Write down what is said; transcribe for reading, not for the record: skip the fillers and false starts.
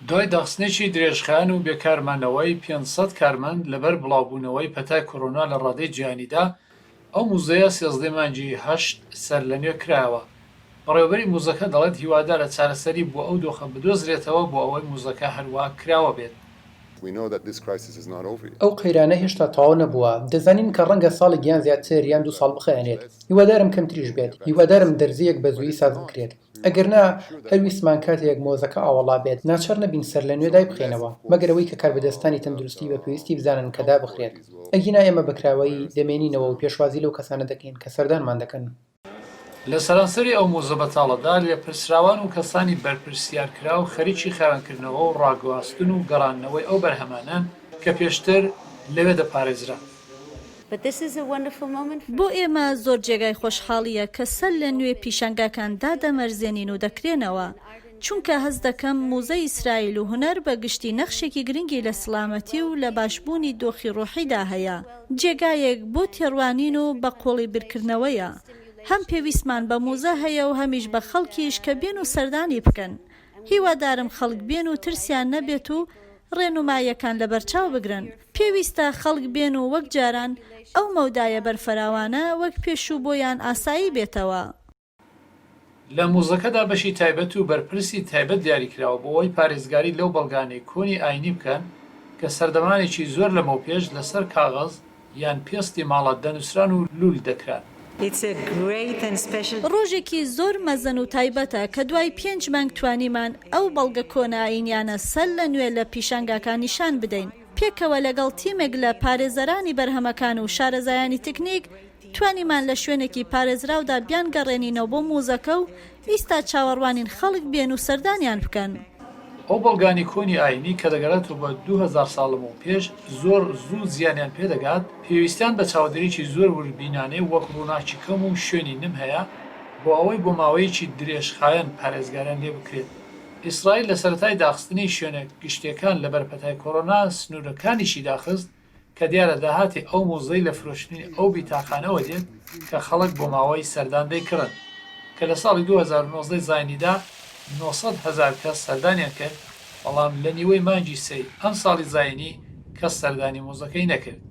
دوای داخستنێکی درێژخایەن و بێکارمانەوەی 500 کارمەند لەبەر بڵاوبوونەوەی پەتای کۆڕۆنا لە ڕادەی جیهانیدا، ئەو موزەیە 13 مانگی 8 سەر لە نوێ کرایەوە. بەڕێوەبەری موزەکە دەڵێت هیوادارە چارەسەری بۆ ئەو دۆخە بدۆزرێتەوە بۆ ئەوەی موزەکە هەروە کراوە بێت. ئەو قەیرانە هێشتا تەواو نەبووە. دەزانین کە ڕەنگە ساڵێک یان زیاتر یان 2 ساڵ بخەیەنێت. هیوادارم کەمتریش بێت. هیوادارم دەرزیەک بە زوویی ساز بکرێت. ئەگەرنا هەرویستمان کاتێک مۆزەکە ئاوەڵا بێت ناچار نەبین سەر لە نوێ دای بخێنەوە، مەگەرەوەی کە کاربەدەستانی تەندروستی بە پێویستی بزانن کە دا بخرێت. ئەگینا ئێمە بەکراوەی دەمێنینەوە و پێشوازی لەو کەسانە دەکەین کە سەردانمان دەکەن. لە سەرانسەری ئەو موزە بەتاڵەدا لێپرسراوان و کەسانی بەرپرسیارکرا و خەریکی خاوێنکردنەوە و ڕاگواستن و گەڕانەوەی ئەو بەرهەمانان کە پێشتر لەوێ دەپارێزرا. بۆ ئێمە زۆر جێگای خۆشحاڵیە کە سەر لە نوێ پیشەنگاکان دادەمەرزێنین و دەکرێنەوە، چونکە هەز دەکەم موزەی ئیسرائیل و هونەر بە گشتی نەخشێکی گرنگی لە سڵامەتی و لە باشبوونی دۆخی ڕۆحیدا هەیە، جێگایەک بۆ تێڕوانین و بە قۆڵی برکردنەوەیە. هەم پێویستمان بە موزە هەیە و هەمیش بە خەڵکیش کە بێن و سەردانی بکەن. هیوادارم خەڵک بێن و ترسیان نەبێت و ڕێنماییەکان لە بەرچاو بگرن. پێویستە خەڵک بێن و وەک جاران ئەو مەودایە بەرفەراوانە وەک پێشوو بۆیان ئاسایی بێتەوە. لە موزەکەدا بەشی تایبەت و بەرپرسی تایبەت دیاریکراوە بۆ ئەوەی پارێزگاری لەو بەڵگانەی کۆنی ئاینی بکەن کە سەردەمانێکی زۆر لەمەوپێش لەسەر کاغەز یان پێستی ماڵات دەنووسران و لول دەکران. ڕۆژێکی زۆر مەزن و تایبەتە کە دوای 5 مانگ توانیمان ئەو بەڵگە کۆنائینیانە سەر لە نوێ لە پیشانگاکان نیشان بدەین. پێکەوە لەگەڵ تیمێک لە پارێزەرانی بەرهەمەکان و شارەزایانی تکنیک توانیمان لە شوێنێکی پارێزراودا بیان گەڕێنینەوە بۆ موزەکە و ئیستا چاوەڕوانین خەڵک بێن و سەردانیان بکەن. ئەو بەڵگانی کۆنی ئاینی کە دەگەڕێتەوە بە 2000 ساڵەوە پێش زۆر زوو زیانیان پێدەگات، پێویستیان بە چاودێریی زۆر وربینانەی وەک ڕووناکی کەم و شوێنی نم هەیە بۆ ئەوەی بۆ ماوەیەکی درێژخایەن پارێزگاران لێ بکرێت. ئیسرائیل لە سەرەتای داخستنی شوێنە گشتیەکان لەبەر پەتای کۆڕۆنا سنوورەکانیشی داخست کە دیارە داهاتی ئەو موزەی لە فرۆشتنی ئەو بیتاقانەوە دێت کە خەڵک بۆ ماوەی سەردان دەیکڕن کە لە ساڵی 2019 زاینیدا 900,000 کەس سەردانیان کرد، بەڵام لە نیوەی مانگی سەی ئەم ساڵی زاینی کەس سەردانی موزەکەی نەکرد.